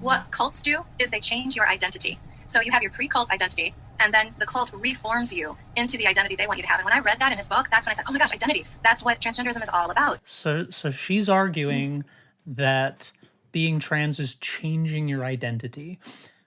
what cults do is they change your identity. So you have your pre-cult identity, and then the cult reforms you into the identity they want you to have. And when I read that in his book, that's when I said, oh my gosh, identity. That's what transgenderism is all about. So she's arguing that being trans is changing your identity.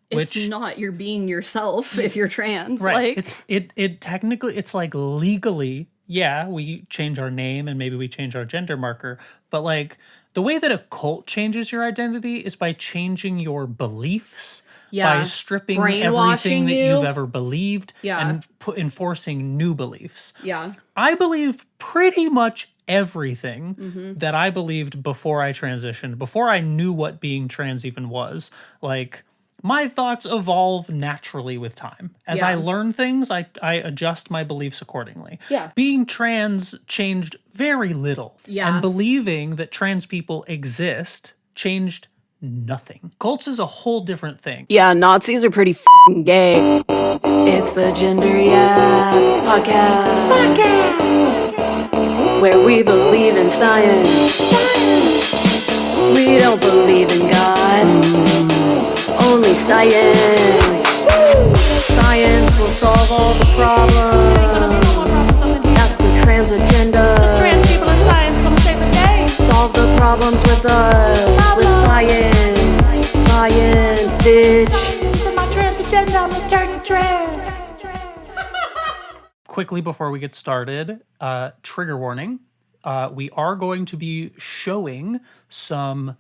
It's not, you're being yourself if you're trans. Right. Like, it technically, it's like legally, yeah, we change our name and maybe we change our gender marker, but like the way that a cult changes your identity is by changing your beliefs, by stripping everything that you've ever believed and enforcing new beliefs. Yeah. I believe pretty much everything that I believed before I transitioned, before I knew what being trans even was. Like, my thoughts evolve naturally with time. As I learn things, I adjust my beliefs accordingly. Yeah. Being trans changed very little. Yeah. And believing that trans people exist changed nothing. Cults is a whole different thing. Yeah, Nazis are pretty f***ing gay. It's the Gender Podcast. Where we believe in science. We don't believe in God. Only science. Science will solve all the problems. That's the trans agenda. There's trans people in science gonna save the day. Solve the problems with us. With science. Science, bitch. It's in my trans agenda. I'm returning trans. Quickly before we get started, trigger warning. We are going to be showing some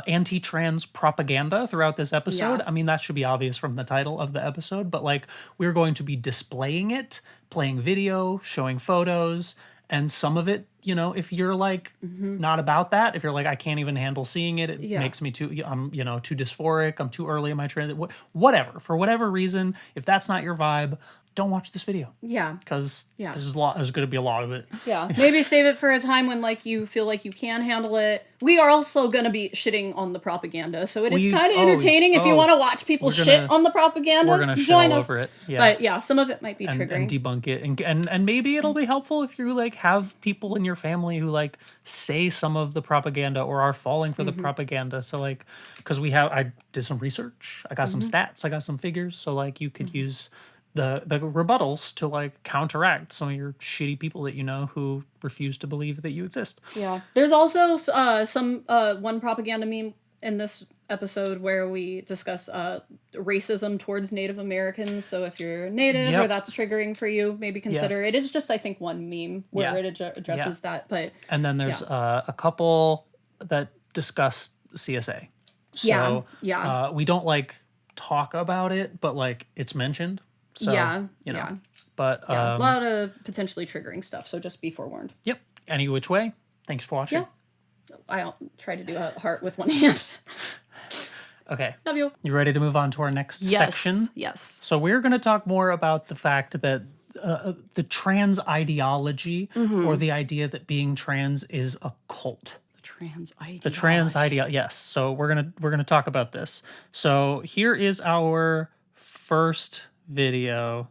anti-trans propaganda throughout this episode. Yeah. I mean, that should be obvious from the title of the episode, but like we're going to be displaying it, playing video, showing photos, and some of it, you know, if you're like not about that, if you're like, I can't even handle seeing it, it makes me too, I'm, you know, too dysphoric, I'm too early in my trans, whatever, for whatever reason, if that's not your vibe, don't watch this video. Yeah. Because there's going to be a lot of it. Yeah. Maybe save it for a time when like you feel like you can handle it. We are also going to be shitting on the propaganda. So it is kind of entertaining if you want to watch people shit on the propaganda. We're going to shit all over it. Yeah. But yeah, some of it might be triggering. And debunk it. And maybe it'll be helpful if you like have people in your family who like say some of the propaganda or are falling for the propaganda. So like, because I did some research. I got some stats. I got some figures. So like you could use the rebuttals to like counteract some of your shitty people that you know who refuse to believe that you exist. Yeah. There's also some one propaganda meme in this episode where we discuss racism towards Native Americans. So if you're Native or that's triggering for you, maybe consider it. Is just I think one meme where it addresses that. But and then there's a couple that discuss CSA. So we don't like talk about it, but like it's mentioned. So, you know, but a lot of potentially triggering stuff. So just be forewarned. Yep. Any which way. Thanks for watching. Yeah. I'll try to do a heart with one hand. Okay. Love you. You ready to move on to our next section? Yes. So we're going to talk more about the fact that the trans ideology or the idea that being trans is a cult. The trans ideology. Yes. So we're gonna talk about this. So here is our first video.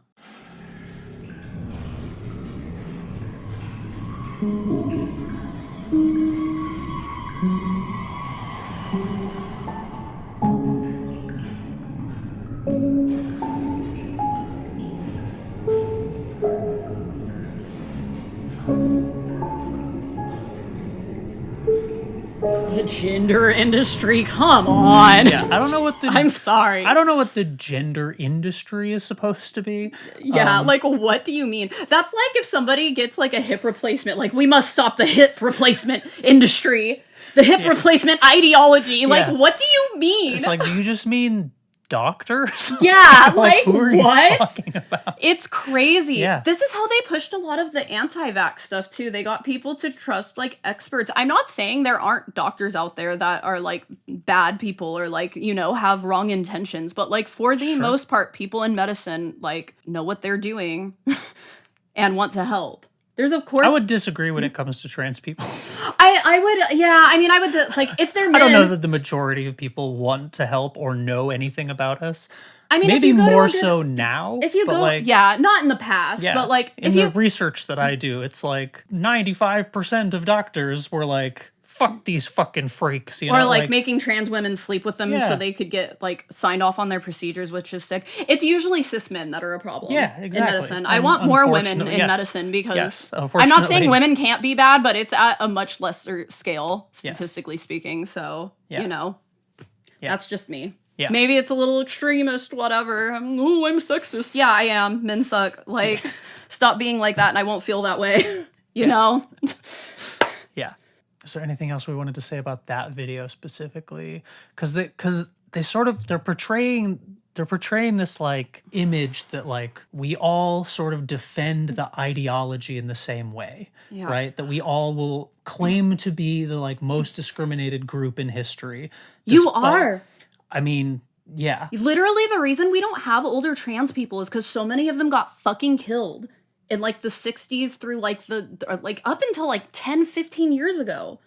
The gender industry, come on. Yeah, I don't know what I'm sorry. I don't know what the gender industry is supposed to be. Yeah, like what do you mean? That's like if somebody gets like a hip replacement, like we must stop the hip replacement industry, the hip replacement ideology. Like what do you mean? It's like, do you just mean doctors? Yeah, like who are what? you talking about? It's crazy. Yeah. This is how they pushed a lot of the anti-vax stuff too. They got people to trust like experts. I'm not saying there aren't doctors out there that are like bad people or like, you know, have wrong intentions, but like for the most part, people in medicine like know what they're doing and want to help. There's of course I would disagree when it comes to trans people. I would, yeah, I mean, I would, like, if they're men... I don't know that the majority of people want to help or know anything about us. I mean, maybe more so now. If you go, like, yeah, not in the past, but like... In the research that I do, it's like 95% of doctors were like fuck these fucking freaks, you Or know? like making trans women sleep with them Yeah. so they could get like signed off on their procedures, which is sick. It's usually cis men that are a problem Yeah, exactly. in medicine. I want more women in Unfortunately, yes. medicine because Yes, I'm not unfortunately. saying women can't be bad, but it's at a much lesser scale, Yes. statistically speaking. So, Yeah. you know, Yeah. that's just me. Yeah. Maybe it's a little extremist, whatever. I'm sexist. Yeah, I am. Men suck. Like, stop being like that and I won't feel that way. you know? Yeah. Is there anything else we wanted to say about that video specifically? Because they're portraying this like image that like we all sort of defend the ideology in the same way, Yeah. right? That we all will claim to be the like most discriminated group in history. You despite- are. I mean, yeah. Literally, the reason we don't have older trans people is because so many of them got fucking killed in like the 60s through like like up until like 10, 15 years ago.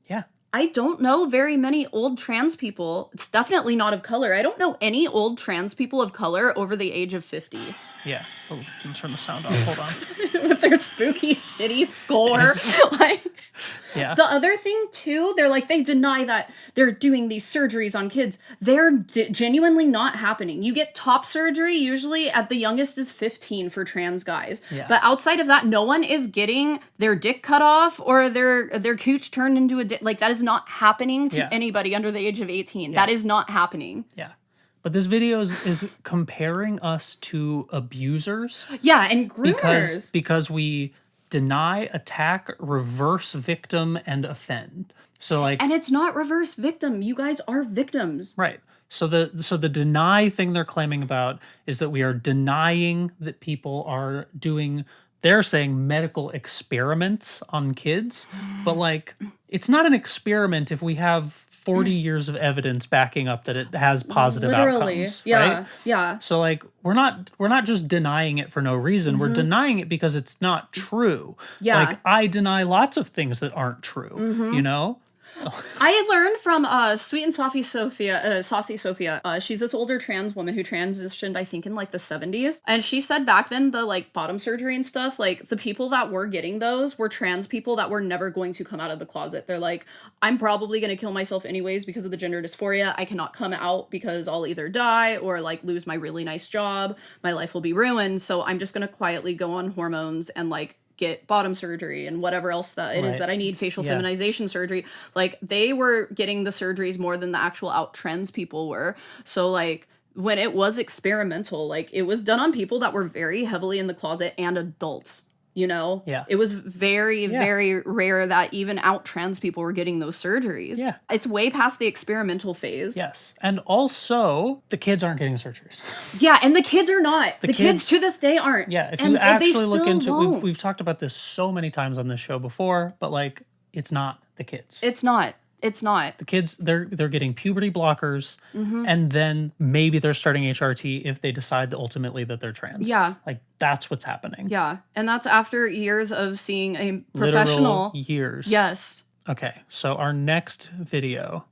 Yeah. I don't know very many old trans people. It's definitely not of color. I don't know any old trans people of color over the age of 50. Yeah. Oh, let me turn the sound off. Hold on. With their spooky, shitty score. Like, Yeah. the other thing, too, they deny that they're doing these surgeries on kids. They're genuinely not happening. You get top surgery, usually at the youngest is 15 for trans guys. Yeah. But outside of that, no one is getting their dick cut off or their cooch turned into a dick. Like, that is not happening to Yeah. anybody under the age of 18. Yeah. That is not happening. Yeah. But this video is comparing us to abusers. Yeah, and groomers. Because we deny, attack, reverse victim, and offend. So like And it's not reverse victim. You guys are victims. right. So the deny thing they're claiming about is that we are denying that people are doing, they're saying, medical experiments on kids. But like it's not an experiment if we have 40 years of evidence backing up that it has positive outcomes. Yeah. Right? Yeah. So like we're not just denying it for no reason. We're denying it because it's not true. Yeah. Like I deny lots of things that aren't true, you know? I learned from Sweet and Saucy Sophia. She's this older trans woman who transitioned, I think, in like the 70s. And she said back then the like bottom surgery and stuff, like the people that were getting those were trans people that were never going to come out of the closet. They're like, I'm probably going to kill myself anyways because of the gender dysphoria. I cannot come out because I'll either die or like lose my really nice job. My life will be ruined. So I'm just going to quietly go on hormones and like get bottom surgery and whatever else that it is Right. that I need, facial Yeah. feminization surgery. Like they were getting the surgeries more than the actual out trans people were. So like when it was experimental, like it was done on people that were very heavily in the closet and adults, you know? Yeah. It was very, Yeah. very rare that even out trans people were getting those surgeries. Yeah. It's way past the experimental phase. Yes. And also the kids aren't getting surgeries. Yeah, and the kids are not. The kids- kids to this day aren't. Yeah, if And you they actually look still into won't. we've talked about this so many times on this show before, but like it's not the kids. It's not. It's not. The kids they're getting puberty blockers Mm-hmm. and then maybe they're starting HRT if they decide ultimately that they're trans. Yeah. Like that's what's happening. Yeah, and that's after years of seeing a professional. Literal years. Yes. Okay. So our next video,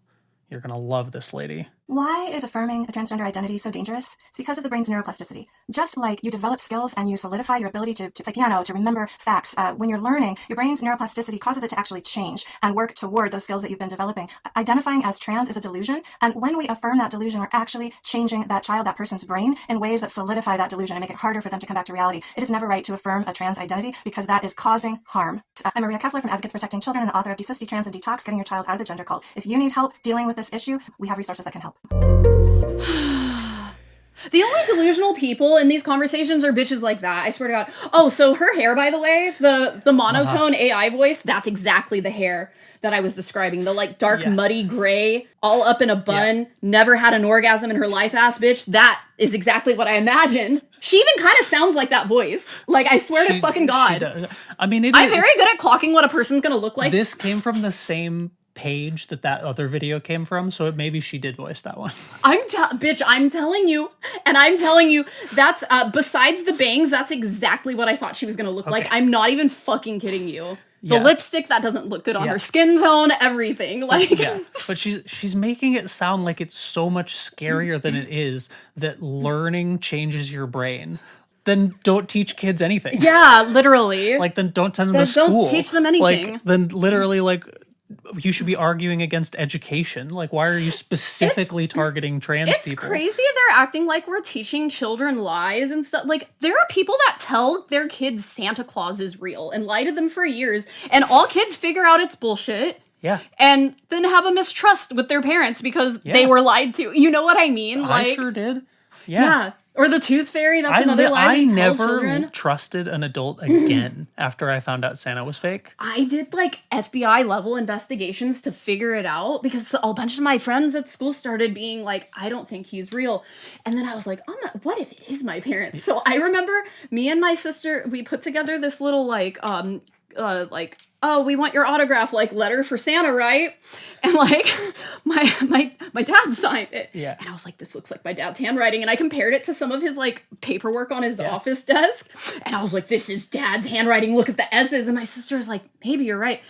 you're going to love this lady. Why is affirming a transgender identity so dangerous? It's because of the brain's neuroplasticity. Just like you develop skills and you solidify your ability to play piano, to remember facts, when you're learning, your brain's neuroplasticity causes it to actually change and work toward those skills that you've been developing. Identifying as trans is a delusion, and when we affirm that delusion, we're actually changing that child, that person's brain, in ways that solidify that delusion and make it harder for them to come back to reality. It is never right to affirm a trans identity because that is causing harm. I'm Maria Keffler from Advocates Protecting Children and the author of Desist, Detrans, and Detox, Getting Your Child Out of the Gender Cult. If you need help dealing with this issue, we have resources that can help. The only delusional people in these conversations are bitches like that. I swear to God. Oh, so her hair, by the way, the monotone AI voice, that's exactly the hair that I was describing. The like dark, Yes. muddy gray, all up in a bun, never had an orgasm in her life ass bitch. That is exactly what I imagine. She even kind of sounds like that voice. Like, I swear to fucking She God. does. I mean, I'm very good at clocking what a person's gonna look like. This came from the same page that other video came from, so maybe she did voice that one. Bitch, I'm telling you, and I'm telling you, that's, besides the bangs, that's exactly what I thought she was gonna look like. I'm not even fucking kidding you. The Yeah. lipstick, that doesn't look good on Yeah. her skin tone, everything. Like, Yeah, but she's making it sound like it's so much scarier than it is, that learning changes your brain. Then don't teach kids anything. yeah, literally. Like then don't send them Then to school. don't teach them anything. Like then literally like you should be arguing against education. Like, why are you specifically targeting trans It's people? crazy they're acting like we're teaching children lies and stuff. Like, there are people that tell their kids Santa Claus is real and lie to them for years, and all kids figure out it's bullshit. Yeah. And then have a mistrust with their parents because they Yeah. were lied to. You know what I mean? I sure did. Yeah. Or the tooth fairy, that's another lie I they tell never children. trusted an adult again after I found out Santa was fake. I did like FBI level investigations to figure it out because a bunch of my friends at school started being like, I don't think he's real. And then I was like, what if it is my parents? So I remember me and my sister, we put together this little like, oh, we want your autograph, like letter for Santa, right? And like my dad signed it. Yeah. And I was like, this looks like my dad's handwriting. And I compared it to some of his like paperwork on his office desk. And I was like, this is dad's handwriting. Look at the S's. And my sister was like, maybe you're right.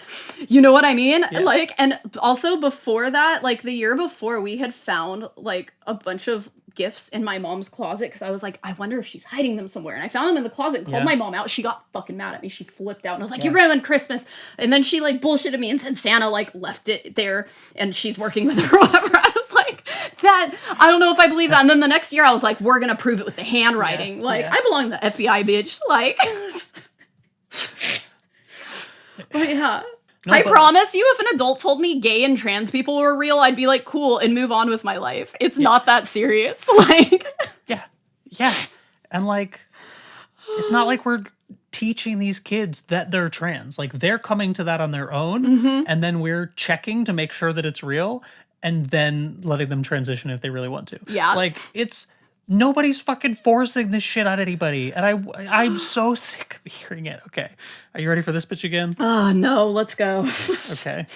You know what I mean? Yeah. Like, and also before that, like the year before, we had found like a bunch of gifts in my mom's closet because I was like, I wonder if she's hiding them somewhere. And I found them in the closet and called my mom out. She got fucking mad at me. She flipped out and I was like, you ruined Christmas. And then she like bullshitted me and said Santa like left it there and she's working with her or whatever. I was like, that, I don't know if I believe that. And then the next year I was like, we're gonna prove it with the handwriting. I belong to the FBI, bitch. Like, but yeah. No, I but- promise you, if an adult told me gay and trans people were real, I'd be like, cool, and move on with my life. It's not that serious. Like, Yeah. And like, it's not like we're teaching these kids that they're trans. Like, they're coming to that on their own, and then we're checking to make sure that it's real, and then letting them transition if they really want to. Yeah. Like, it's nobody's fucking forcing this shit on anybody, and I'm so sick of hearing it. Okay, are you ready for this bitch again? oh no, let's go. Okay,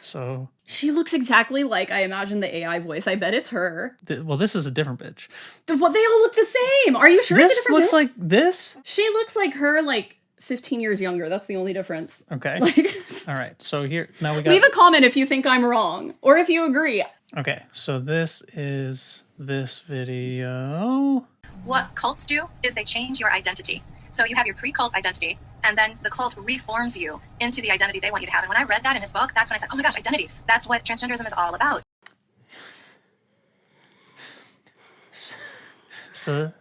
so She looks exactly like I imagine the AI voice. I bet it's her. well, this is a different bitch. Well, they all look the same. Are you sure it's a This different looks bitch? like this. She looks like her, like 15 years younger. That's the only difference. Okay. Like, All right. So here now we got. leave a comment if you think I'm wrong or if you agree. Okay, so this is this video. What cults do is they change your identity. So you have your pre-cult identity, and then the cult reforms you into the identity they want you to have. And when I read that in his book, that's when I said, oh my gosh, identity. That's what transgenderism is all about. So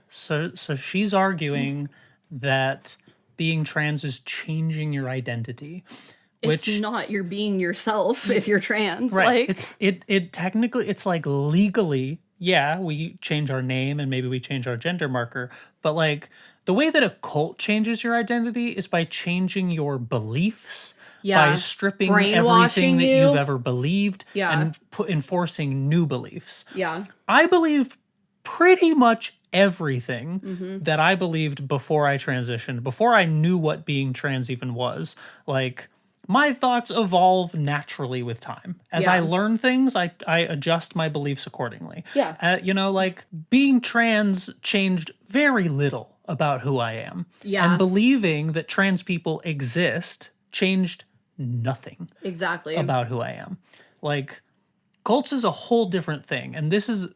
she's arguing that being trans is changing your identity, which It's not. You're being yourself if you're trans. right. Like, It technically, it's like legally, yeah, we change our name and maybe we change our gender marker, but like the way that a cult changes your identity is by changing your beliefs, by stripping everything Brainwashing that you. you've ever believed, Yeah. and enforcing new beliefs. yeah. I believe pretty much everything Mm-hmm. that I believed before I transitioned, before I knew what being trans even was. Like, my thoughts evolve naturally with time. As I Yeah. learn things, I adjust my beliefs accordingly. Yeah. You know, like, being trans changed very little about who I am. Yeah. And believing that trans people exist changed nothing Exactly. about who I am. Like, cults is a whole different thing, and this is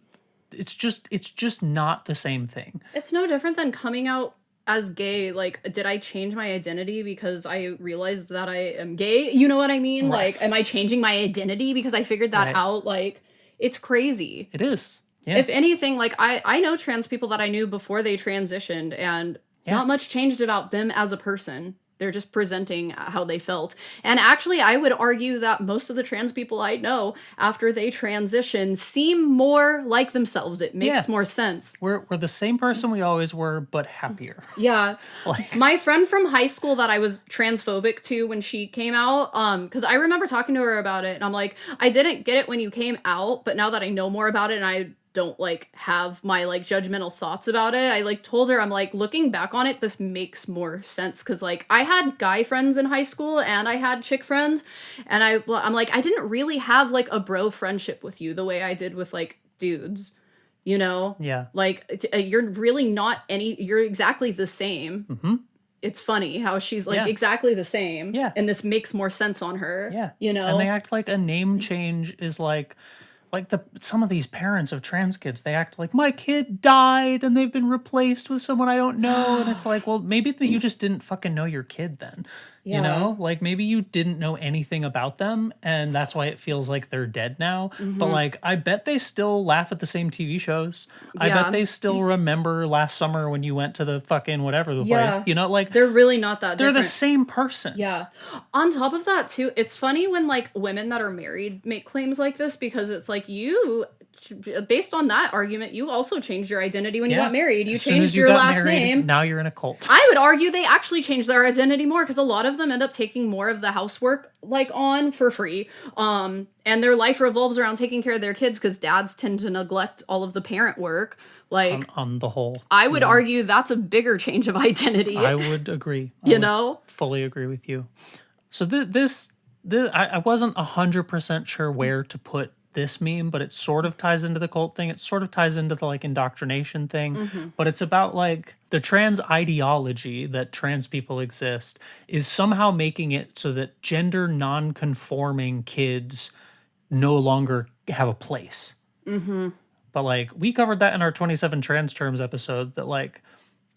it's just not the same thing. It's no different than coming out as gay. Like, did I change my identity because I realized that I am gay? You know what I mean? Right. Like, am I changing my identity because I figured that Right. out? Like, it's crazy. It is. Yeah. If anything, like, I know trans people that I knew before they transitioned, and not much changed about them as a person. They're just presenting how they felt. And actually, I would argue that most of the trans people I know after they transition seem more like themselves. It makes more sense. We're the same person we always were, but happier. Yeah. Like, My friend from high school that I was transphobic to when she came out, because I remember talking to her about it, and I'm like, I didn't get it when you came out, but now that I know more about it and I don't like have my like judgmental thoughts about it, I like told her, I'm like, looking back on it, this makes more sense, because like I had guy friends in high school and I had chick friends, and I'm like, I didn't really have like a bro friendship with you the way I did with like dudes, you know? yeah. Like, you're really not you're exactly the same. Mm-hmm. It's funny how she's like Yeah. exactly the same. Yeah. And this makes more sense on her. Yeah. You know? And they act like a name change is like some of these parents of trans kids, they act like my kid died and they've been replaced with someone I don't know. And it's like, well, maybe you just didn't fucking know your kid then. You know, like maybe you didn't know anything about them and that's why it feels like they're dead now. But like, I bet they still laugh at the same TV shows. I bet they still remember last summer when you went to the fucking whatever the place. You know, like they're really not that they're different. the same person. Yeah. On top of that too, it's funny when like women that are married make claims like this because it's like based on that argument, you also changed your identity when you got married. You changed your last name. Now you're in a cult. I would argue they actually changed their identity more because a lot of them end up taking more of the housework like on for free. And their life revolves around taking care of their kids because dads tend to neglect all of the parent work. Like on the whole, I would argue that's a bigger change of identity. I would agree. You know, fully agree with you. So this I wasn't 100% sure where to put this meme, but it sort of ties into the cult thing. It sort of ties into the like indoctrination thing, but it's about like the trans ideology that trans people exist is somehow making it so that gender non-conforming kids no longer have a place. But like we covered that in our 27 trans terms episode that like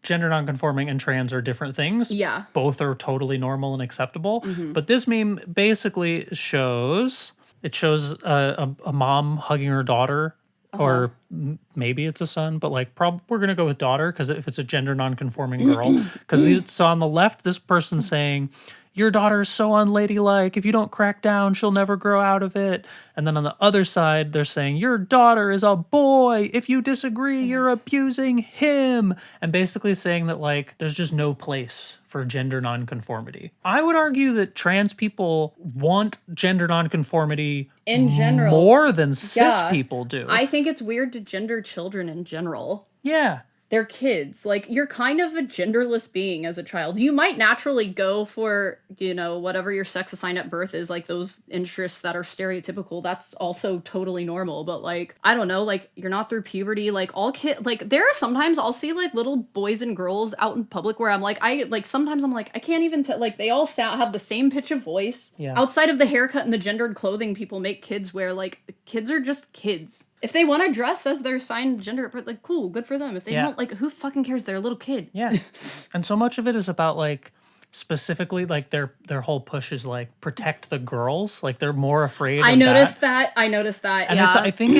gender non-conforming and trans are different things. Yeah. Both are totally normal and acceptable. But this meme basically shows a mom hugging her daughter, or maybe it's a son, but like we're gonna go with daughter because if it's a gender non-conforming girl, because so on the left, this person's saying, "Your daughter is so unladylike. If you don't crack down, she'll never grow out of it." And then on the other side, they're saying, "Your daughter is a boy. If you disagree, you're abusing him." And basically saying that like there's just no place for gender nonconformity. I would argue that trans people want gender nonconformity in general more than cis people do. I think it's weird to gender children in general. Yeah. They're kids. Like, you're kind of a genderless being as a child. You might naturally go for, you know, whatever your sex assigned at birth is, like those interests that are stereotypical. That's also totally normal. But like, I don't know, like you're not through puberty. Like like there are sometimes I'll see like little boys and girls out in public where I'm like, sometimes I'm like, I can't even tell, like they all have the same pitch of voice. Yeah. Outside of the haircut and the gendered clothing people make kids wear, like kids are just kids. If they want to dress as their assigned gender, like, cool, good for them. If they don't, like, who fucking cares? They're a little kid. Yeah. And so much of it is about, like, specifically, like, their whole push is, like, protect the girls. Like, they're more afraid of I noticed that. And I think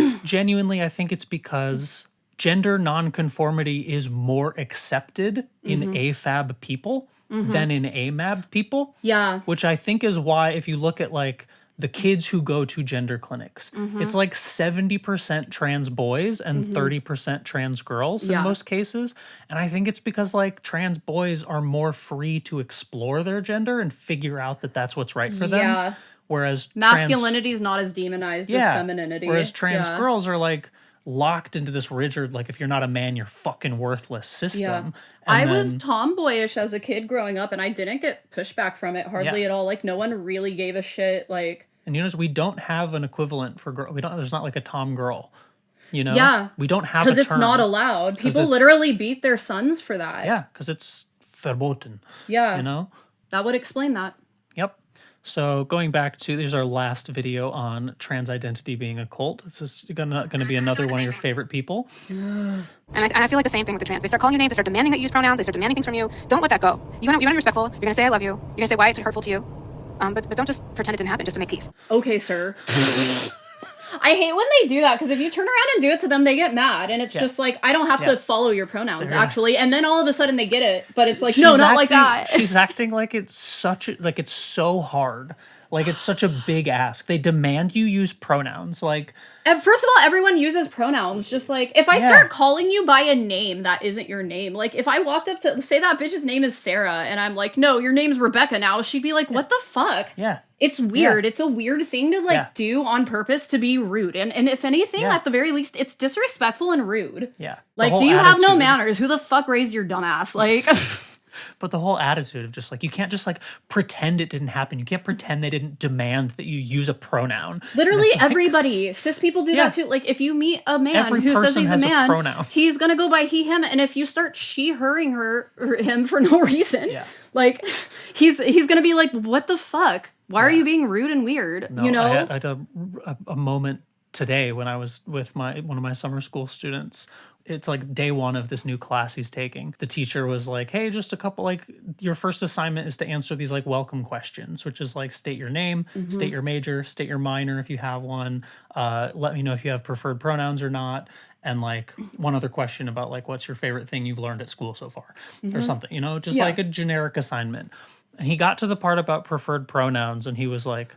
it's because gender nonconformity is more accepted in AFAB people than in AMAB people. Yeah. Which I think is why, if you look at, like, the kids who go to gender clinics, it's like 70% trans boys and 30% trans girls in most cases. And I think it's because like trans boys are more free to explore their gender and figure out that that's what's right for them. Whereas masculinity is not as demonized as femininity. Whereas trans girls are like locked into this rigid, like if you're not a man, you're fucking worthless system. Yeah. I was tomboyish as a kid growing up and I didn't get pushback from it hardly at all. Like no one really gave a shit. Like, and you notice we don't have an equivalent for girl. There's not like a tom girl, you know? Yeah. We don't have a term. Because it's not allowed. People literally beat their sons for that. Yeah, because it's verboten. Yeah. You know? That would explain that. Yep. So going back to, this is our last video on trans identity being a cult. This is gonna be another one of your favorite people. And I feel like the same thing with the trans. They start calling you names, they start demanding that you use pronouns, they start demanding things from you. Don't let that go. You're gonna be respectful. You're gonna say I love you. You're gonna say why it's hurtful to you. But don't just pretend it didn't happen just to make peace. Okay, sir. I hate when they do that because if you turn around and do it to them, they get mad, and it's just like I don't have to follow your pronouns actually, and then all of a sudden they get it, but it's like no, not like that. She's acting like it's it's so hard. Like, it's such a big ask. They demand you use pronouns. Like, and first of all, everyone uses pronouns. Just like, if I start calling you by a name that isn't your name, like, if I walked up to, say that bitch's name is Sarah, and I'm like, no, your name's Rebecca now, she'd be like, what the fuck? Yeah. It's weird. Yeah. It's a weird thing to, like, do on purpose to be rude. And if anything, at the very least, it's disrespectful and rude. Yeah. Like, do you have no manners? Who the fuck raised your dumb ass? Like... But the whole attitude of just like, you can't just like pretend it didn't happen. You can't pretend they didn't demand that you use a pronoun. Literally everybody, cis people do that too. Like if you meet a man who says he's a man, he's going to go by he, him. And if you start she, herring her or him for no reason, like he's going to be like, what the fuck? Why are you being rude and weird? No, you know? I had a moment today when I was with one of my summer school students. It's like day one of this new class he's taking. The teacher was like, hey, just a couple, like, your first assignment is to answer these like welcome questions, which is like state your name, state your major, state your minor if you have one, let me know if you have preferred pronouns or not, and like one other question about like what's your favorite thing you've learned at school so far or something, you know, just like a generic assignment. And he got to the part about preferred pronouns and he was like,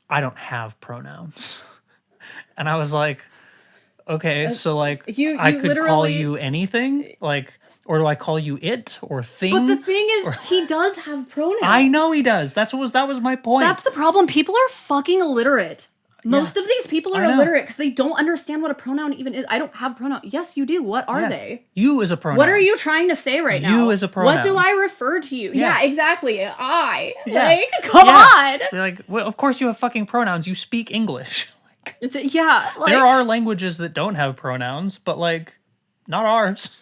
I don't have pronouns. And I was like, okay, so like I could call you anything, like, or do I call you it or thing? But the thing is, he does have pronouns. I know he does. That was my point. That's the problem. People are fucking illiterate. Most of these people are illiterate because they don't understand what a pronoun even is. I don't have pronoun. Yes, you do. What are they? You is a pronoun. What are you trying to say right now? You is a pronoun. What do I refer to you? Yeah, exactly. I. Yeah. Like, come on. They're like, well, of course you have fucking pronouns. You speak English. Like, there are languages that don't have pronouns, but like, not ours.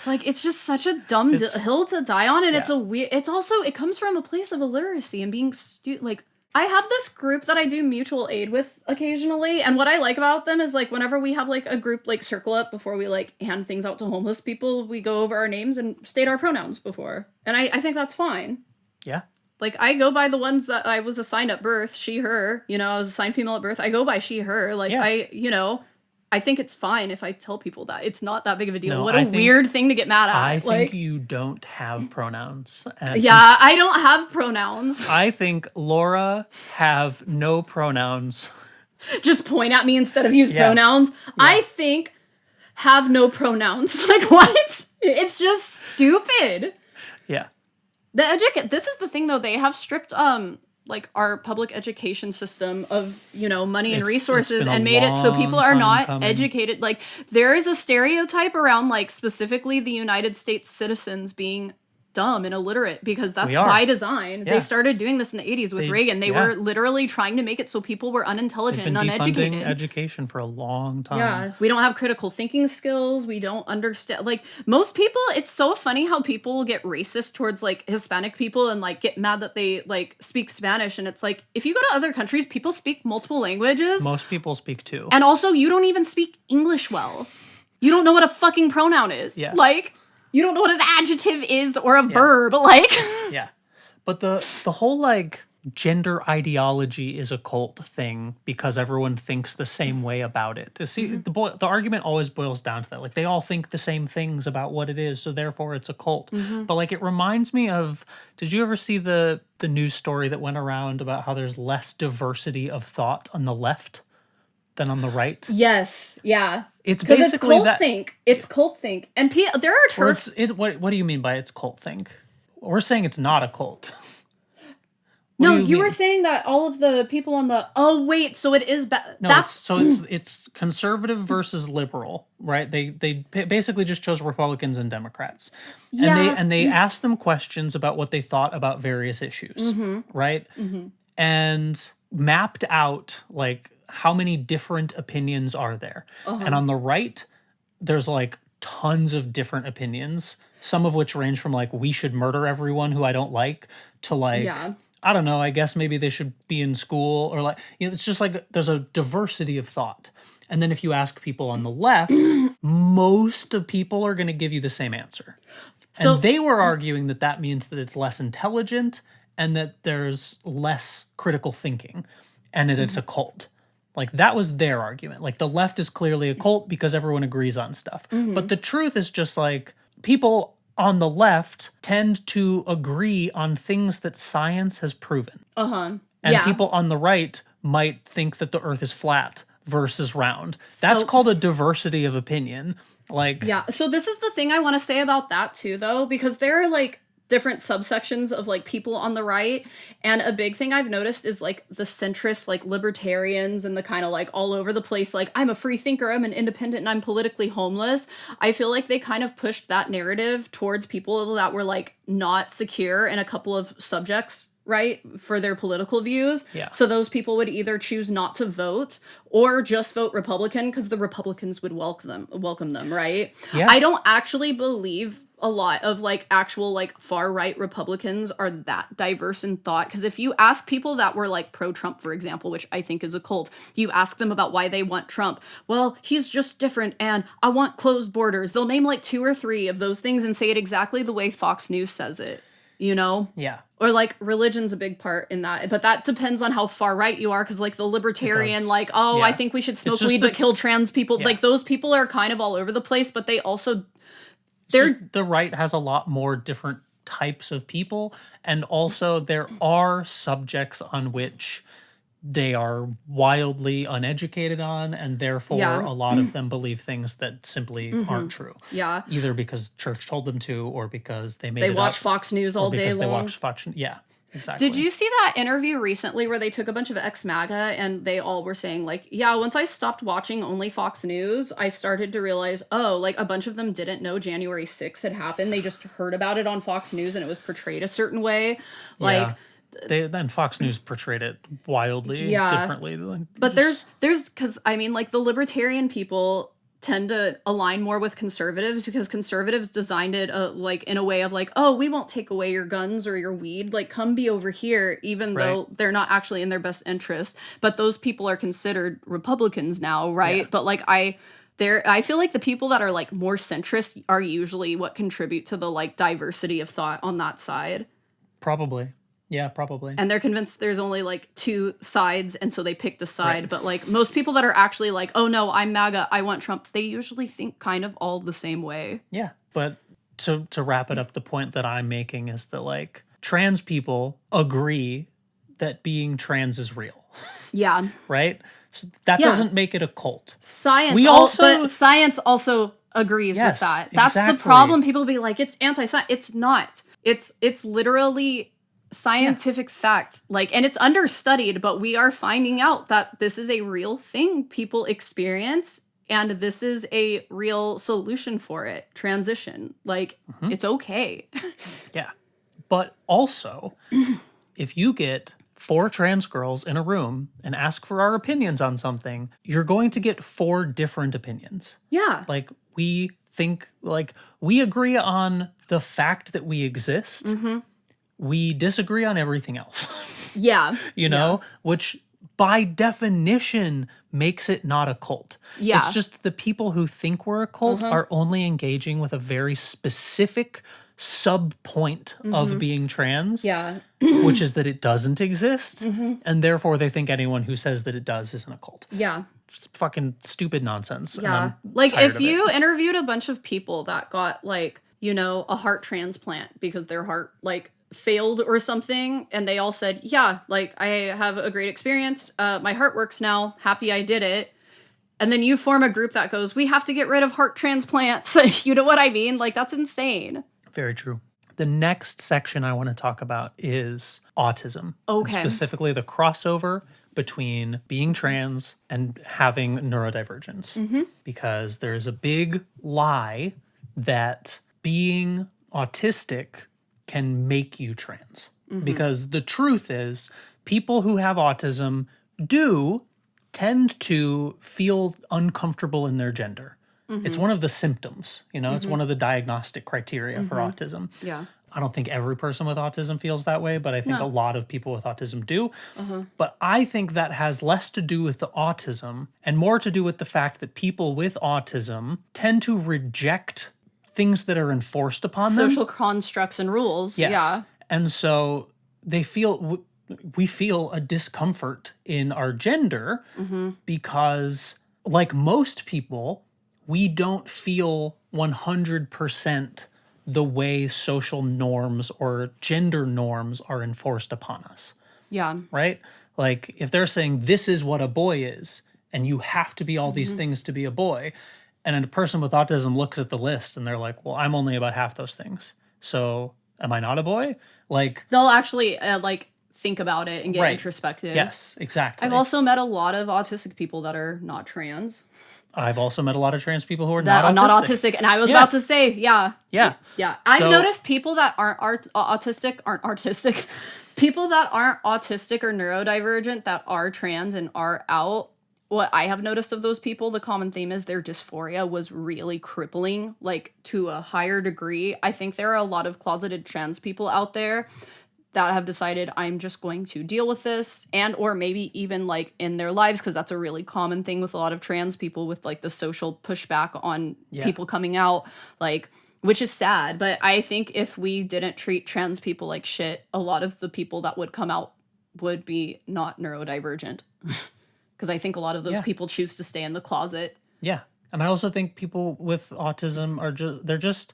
Like, it's just such a dumb hill to die on, and it's a weird. It's also, it comes from a place of illiteracy and being like. I have this group that I do mutual aid with occasionally, and what I like about them is, like, whenever we have, like, a group, like, circle up before we, like, hand things out to homeless people, we go over our names and state our pronouns before. And I think that's fine. Yeah. Like, I go by the ones that I was assigned at birth, she, her, you know, I was assigned female at birth, I go by she, her, like, I think it's fine if I tell people that. It's not that big of a deal. What a weird thing to get mad at. I think you don't have pronouns. Yeah, I don't have pronouns. I think Laura have no pronouns. Just point at me instead of use pronouns. Yeah. I think have no pronouns. Like, what? It's just stupid. Yeah. This is the thing, though. They have stripped like our public education system of, you know, money and resources and made it so people are not educated. Like, there is a stereotype around, like, specifically the United States citizens being dumb and illiterate because that's by design. Yeah. They started doing this in the 80s with Reagan. They were literally trying to make it so people were unintelligent and uneducated. Education for a long time. Yeah. We don't have critical thinking skills. We don't understand. Like, most people, it's so funny how people get racist towards, like, Hispanic people and, like, get mad that they, like, speak Spanish. And it's like, if you go to other countries, people speak multiple languages. Most people speak two. And also, you don't even speak English well. You don't know what a fucking pronoun is. Yeah. Like, you don't know what an adjective is or a verb, like. Yeah. But the whole, like, gender ideology is a cult thing because everyone thinks the same way about it. See, the argument always boils down to that. Like, they all think the same things about what it is, so therefore it's a cult. But, like, it reminds me of, did you ever see the news story that went around about how there's less diversity of thought on the left than on the right? Yes. Yeah. It's basically it's cult think. It's cult think. And there are TERFs. What do you mean by it's cult think? We're saying it's not a cult. No, you were saying that all of the people on the... Oh, wait, so it is... No, it's conservative versus liberal, right? They basically just chose Republicans and Democrats. Yeah. And they asked them questions about what they thought about various issues, right? And mapped out, like, how many different opinions are there. And on the right, there's, like, tons of different opinions, some of which range from, like, we should murder everyone who I don't like, to, like, I don't know, I guess maybe they should be in school, or, like, you know, it's just like there's a diversity of thought. And then if you ask people on the left, most of people are going to give you the same answer. So, and they were arguing that that means that it's less intelligent and that there's less critical thinking and that it's a cult. Like, that was their argument. Like, the left is clearly a cult because everyone agrees on stuff. But the truth is just, like, people on the left tend to agree on things that science has proven. And people on the right might think that the earth is flat versus round. That's called a diversity of opinion. Like, yeah. So this is the thing I want to say about that too, though, because there are, like, different subsections of, like, people on the right, and a big thing I've noticed is, like, the centrist, like, libertarians and the kind of, like, all over the place, like, I'm a free thinker, I'm an independent, and I'm politically homeless. I feel like they kind of pushed that narrative towards people that were, like, not secure in a couple of subjects, right, for their political views. Yeah. So those people would either choose not to vote or just vote Republican because the Republicans would welcome them, right? Yeah. I don't actually believe a lot of like actual like far right Republicans are that diverse in thought. Because if you ask people that were like pro-Trump, for example, which I think is a cult, you ask them about why they want Trump. Well, he's just different and I want closed borders. They'll name like 2 or 3 of those things and say it exactly the way Fox News says it, you know? Yeah. Or like religion's a big part in that, but that depends on how far right you are. Because like the libertarian, like, oh, Yeah. I think we should smoke just weed but kill trans people. Yeah. Like those people are kind of all over the place, but they also The right has a lot more different types of people, and also there are subjects on which they are wildly uneducated on, and therefore Yeah. a lot of them believe things that simply aren't true. Yeah. Either because church told them to, or because they made they it watch up, Fox News or all day because they long. watch Fox. Yeah, exactly. Did you see that interview recently where they took a bunch of ex-MAGA and they all were saying like, yeah, once I stopped watching only Fox News, I started to realize, oh, like a bunch of them didn't know January 6th had happened. They just heard about it on Fox News and it was portrayed a certain way. Like, then Fox News portrayed it wildly differently. but there's because I mean, like the libertarian people tend to align more with conservatives because conservatives designed it like in a way of like, oh, we won't take away your guns or your weed, like come be over here, even though they're not actually in their best interest. But those people are considered Republicans now, right? Yeah. But like I feel like the people that are like more centrist are usually what contribute to the like diversity of thought on that side. Probably. Yeah, probably. And they're convinced there's only like 2 sides, and so they picked a side. But like most people that are actually like, oh no, I'm MAGA, I want Trump, they usually think kind of all the same way. Yeah, but to wrap it up, the point that I'm making is that like trans people agree that being trans is real, Yeah. right? So that doesn't make it a cult. Science but science also agrees with that. That's the problem. People be like, it's anti-science. It's not. It's literally scientific fact, like, and it's understudied, but we are finding out that this is a real thing people experience, and this is a real solution for it. Transition, like, it's okay. Yeah, but also, if you get 4 trans girls in a room and ask for our opinions on something, you're going to get 4 different opinions. Yeah. Like, we think, like, we agree on the fact that we exist. We disagree on everything else. Yeah. You know, which by definition makes it not a cult. Yeah. It's just the people who think we're a cult are only engaging with a very specific sub point of being trans. Yeah. Which is that it doesn't exist. And therefore they think anyone who says that it does isn't a cult. Yeah. It's fucking stupid nonsense. and Yeah. I'm Like, tired if of it. you interviewed a bunch of people that got, like, you know, a heart transplant because their heart, like, failed or something, and they all said, yeah, like, I have a great experience, my heart works now, happy I did it, and then you form a group that goes, we have to get rid of heart transplants. You know what I mean? Like, that's insane. Very true. The next section I want to talk about is autism. Okay. Specifically the crossover between being trans and having neurodivergence. Because there's a big lie that being autistic can make you trans. Because the truth is, people who have autism do tend to feel uncomfortable in their gender. It's one of the symptoms, you know, it's one of the diagnostic criteria for autism. Yeah. I don't think every person with autism feels that way, but I think a lot of people with autism do. But I think that has less to do with the autism and more to do with the fact that people with autism tend to reject things that are enforced upon them. Social constructs and rules. Yes. Yeah. And so we feel a discomfort in our gender because, like most people, we don't feel 100% the way social norms or gender norms are enforced upon us, Yeah. right? Like, if they're saying this is what a boy is, and you have to be all these things to be a boy, and a person with autism looks at the list and they're like, well, I'm only about half those things. So am I not a boy? Like, They'll actually, like, think about it and get Right. introspective. yes, exactly. I've also met a lot of autistic people that are not trans. I've also met a lot of trans people who are That are not autistic. And I was about to say, yeah. Yeah. Yeah. I've So- noticed people that aren't autistic aren't artistic. People that aren't autistic or neurodivergent that are trans and are out what I have noticed of those people, the common theme is their dysphoria was really crippling, like to a higher degree. I think there are a lot of closeted trans people out there that have decided I'm just going to deal with this, and or maybe even like in their lives, because that's a really common thing with a lot of trans people, with like the social pushback on people coming out, like, which is sad. But I think if we didn't treat trans people like shit, a lot of the people that would come out would be not neurodivergent. Because I think a lot of those people choose to stay in the closet. Yeah. And I also think people with autism are they're just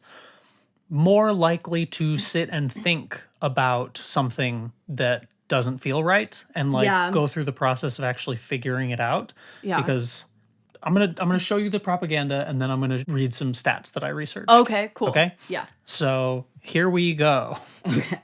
more likely to sit and think about something that doesn't feel right and like go through the process of actually figuring it out. Yeah. Because I'm gonna show you the propaganda, and then I'm gonna read some stats that I researched. Okay, cool. Okay? Yeah. So here we go. Okay.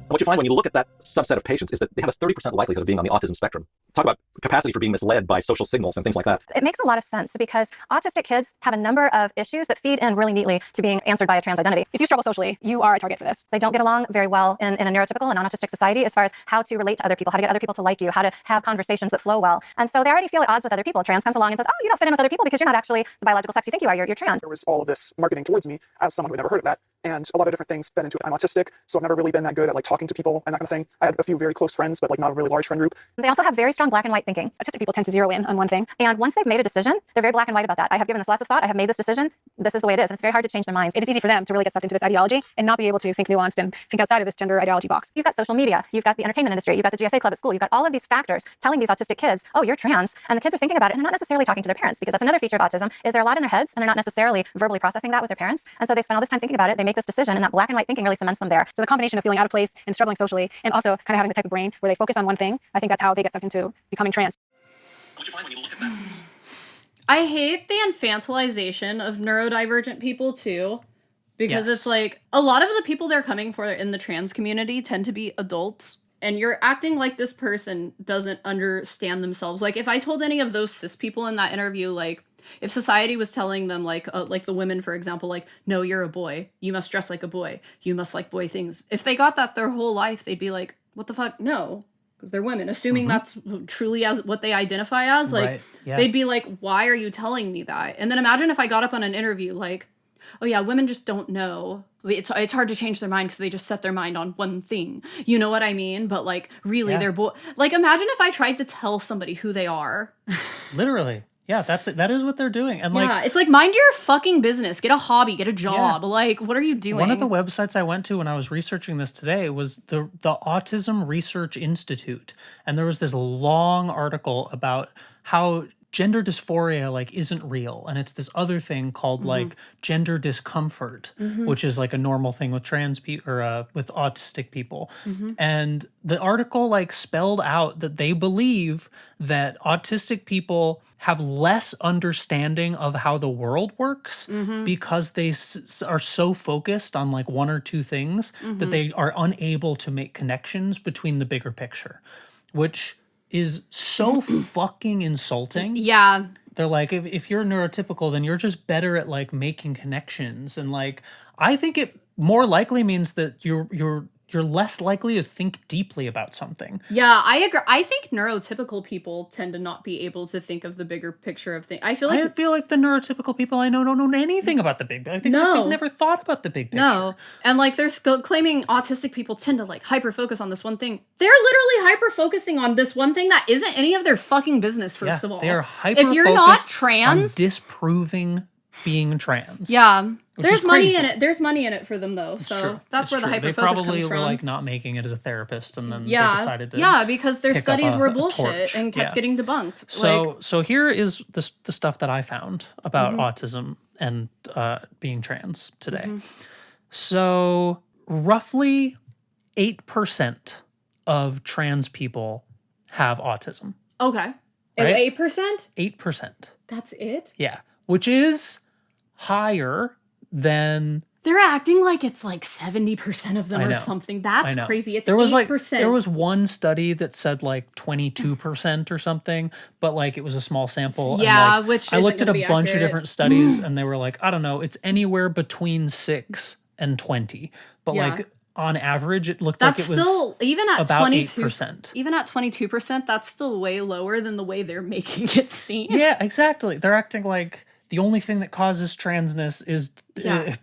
What you find when you look at that subset of patients is that they have a 30% likelihood of being on the autism spectrum. Talk about capacity for being misled by social signals and things like that. It makes a lot of sense because autistic kids have a number of issues that feed in really neatly to being answered by a trans identity. If you struggle socially, you are a target for this. They don't get along very well in a neurotypical and non-autistic society as far as how to relate to other people, how to get other people to like you, how to have conversations that flow well. And so they already feel at odds with other people. Trans comes along and says, oh, you don't fit in with other people because you're not actually the biological sex you think you are. You're trans. There was all of this marketing towards me as someone who had never heard of that. And a lot of different things fed into it. I'm autistic, so I've never really been that good at like talking to people and that kind of thing. I had a few very close friends, but like not a really large friend group. They also have very strong black and white thinking. Autistic people tend to zero in on one thing. And once they've made a decision, they're very black and white about that. I have given this lots of thought. I have made this decision. This is the way it is. And it's very hard to change their minds. It is easy for them to really get sucked into this ideology and not be able to think nuanced and think outside of this gender ideology box. You've got social media. You've got the entertainment industry. You've got the GSA club at school. You've got all of these factors telling these autistic kids, oh, you're trans. And the kids are thinking about it and they're not necessarily talking to their parents, because that's another feature of autism is they're a lot in their heads and they're not necessarily verbally processing that with their parents. And so they spend all this time thinking about it. They make this decision, and that black and white thinking really cements them there. So the combination of feeling out of place and struggling socially, and also kind of having the type of brain where they focus on one thing, I think that's how they get sucked into becoming trans. What you find when you look at that? I hate the infantilization of neurodivergent people too, because it's like a lot of the people they're coming for in the trans community tend to be adults, and you're acting like this person doesn't understand themselves. Like if I told any of those cis people in that interview, like if society was telling them like the women, for example, like, no, you're a boy, you must dress like a boy, you must like boy things. If they got that their whole life, they'd be like, what the fuck? No. Because they're women, assuming that's truly as what they identify as, like, they'd be like, why are you telling me that? And then imagine if I got up on an interview like, oh yeah, women just don't know. It's hard to change their mind because they just set their mind on one thing. You know what I mean? But like, really, they're like, imagine if I tried to tell somebody who they are. Literally. Yeah, that is what they're doing. And like, it's like, mind your fucking business, get a hobby, get a job. Yeah. Like, what are you doing? One of the websites I went to when I was researching this today was the Autism Research Institute. And there was this long article about how gender dysphoria like isn't real, and it's this other thing called like gender discomfort, which is like a normal thing with trans people or with autistic people. And the article like spelled out that they believe that autistic people have less understanding of how the world works because they are so focused on like one or two things that they are unable to make connections between the bigger picture, which is so fucking insulting. Yeah. They're like, if you're neurotypical, then you're just better at like making connections. And like, I think it more likely means that you're less likely to think deeply about something. Yeah, I agree. I think neurotypical people tend to not be able to think of the bigger picture of things. I feel like the neurotypical people I know don't know anything about the big picture. I think they've never thought about the big picture. No. And like they're claiming autistic people tend to like hyper focus on this one thing. They're literally hyper focusing on this one thing that isn't any of their fucking business, first of all. They are hyper if you're not trans, on disproving being trans. Yeah. There's money in it. There's money in it for them though. It's so true. that's where the hyper focus comes from. They probably were like not making it as a therapist, and then they decided to because their studies were bullshit and kept getting debunked. So here is the stuff that I found about autism and being trans today. So roughly 8% of trans people have autism. Okay. Right? 8%? 8%. That's it? Yeah. Which is higher than... They're acting like it's like 70% of them or something. That's crazy. It's 8%. There was one study that said like 22% or something, but like it was a small sample. Yeah, and, like, which I looked at a bunch accurate. of different studies and they were like, I don't know, it's anywhere between 6 and 20. But like on average, it looked That's like it was still even at about 22. 8%. Even at 22%, that's still way lower than the way they're making it seem. Yeah, exactly. They're acting like the only thing that causes transness is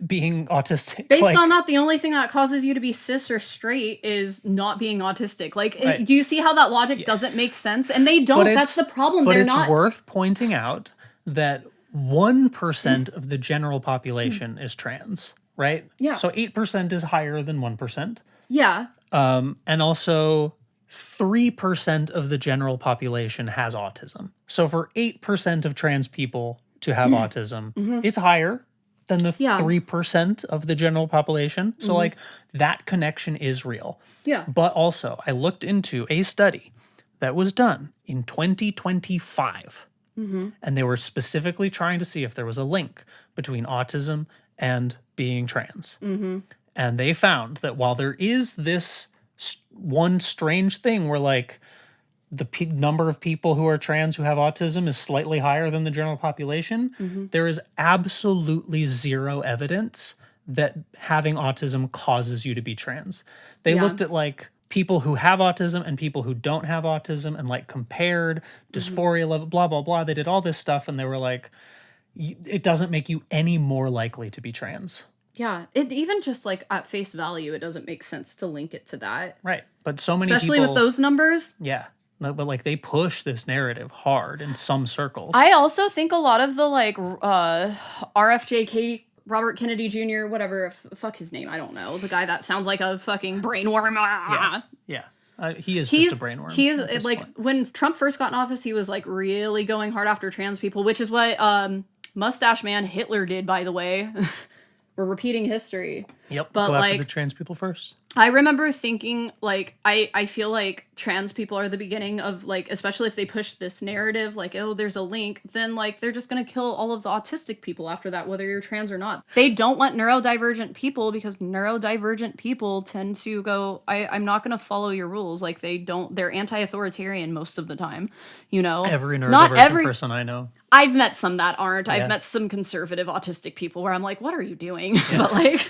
being autistic. Based on that, the only thing that causes you to be cis or straight is not being autistic. Like, Right. do you see how that logic doesn't make sense? And they don't. That's the problem. But They're it's not. worth pointing out that 1% of the general population is trans, right? Yeah. So 8% is higher than 1%. Yeah. And also 3% of the general population has autism. So for 8% of trans people to have autism, it's higher than the 3% of the general population. So like that connection is real. Yeah. But also I looked into a study that was done in 2025. And they were specifically trying to see if there was a link between autism and being trans. And they found that while there is this one strange thing where like the number of people who are trans who have autism is slightly higher than the general population, there is absolutely zero evidence that having autism causes you to be trans. They looked at like people who have autism and people who don't have autism and like compared dysphoria level, blah, blah, blah. They did all this stuff and they were like, it doesn't make you any more likely to be trans. Yeah. It even just like at face value, it doesn't make sense to link it to that. Right. But so many Especially people, with those numbers. Yeah. No, but like they push this narrative hard in some circles. I also think a lot of the like RFJK, Robert Kennedy Jr., whatever, fuck his name, I don't know. The guy that sounds like a fucking brainworm. Yeah. He is just a brainworm. He is like, when Trump first got in office, he was like really going hard after trans people, which is what Mustache Man Hitler did, by the way. We're repeating history. Yep. But go after like the trans people first. I remember thinking, like, I feel like trans people are the beginning of, like, especially if they push this narrative, like, oh, there's a link, then, like, they're just gonna kill all of the autistic people after that, whether you're trans or not. They don't want neurodivergent people because neurodivergent people tend to go, I'm not gonna follow your rules. Like, they're anti-authoritarian most of the time, you know? Every neurodivergent person I know. I've met some that aren't. Yeah. I've met some conservative autistic people where I'm like, what are you doing? But, like...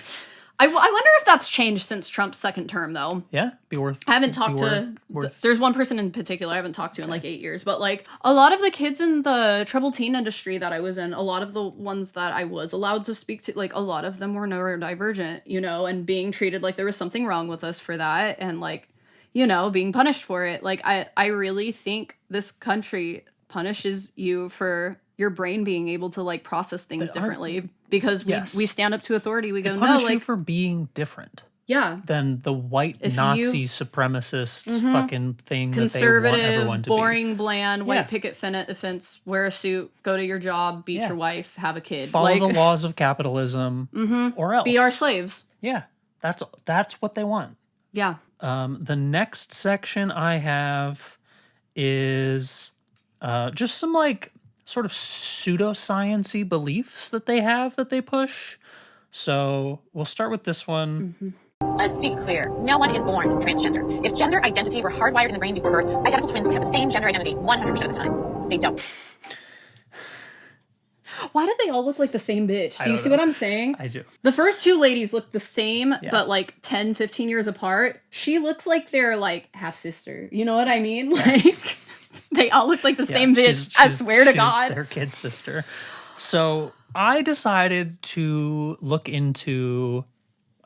I wonder if that's changed since Trump's second term, though. Yeah, be worth. I haven't talked to. There's one person in particular I haven't talked to in like 8 years, but like a lot of the kids in the troubled teen industry that I was in, a lot of the ones that I was allowed to speak to, like a lot of them were neurodivergent, you know, and being treated like there was something wrong with us for that, and like, you know, being punished for it. Like I really think this country punishes you for your brain being able to like process things differently because we stand up to authority. We go, no, like you for being different. Yeah. Than the white Nazi supremacist fucking thing conservative, that they want everyone to boring, be. bland, white picket fence, wear a suit, go to your job, beat your wife, have a kid. Follow the laws of capitalism or else. Be our slaves. Yeah. That's what they want. Yeah. The next section I have is just some like sort of pseudoscience-y beliefs that they have that they push. So we'll start with this one. Let's be clear. No one is born transgender. If gender identity were hardwired in the brain before birth, identical twins would have the same gender identity 100% of the time. They don't. Why do they all look like the same bitch? Do you see what I'm saying? I do. The first two ladies look the same, but like 10, 15 years apart. She looks like they're like half-sister. You know what I mean? Like... They all look like the same bitch. I swear to God. She's their kid sister. So I decided to look into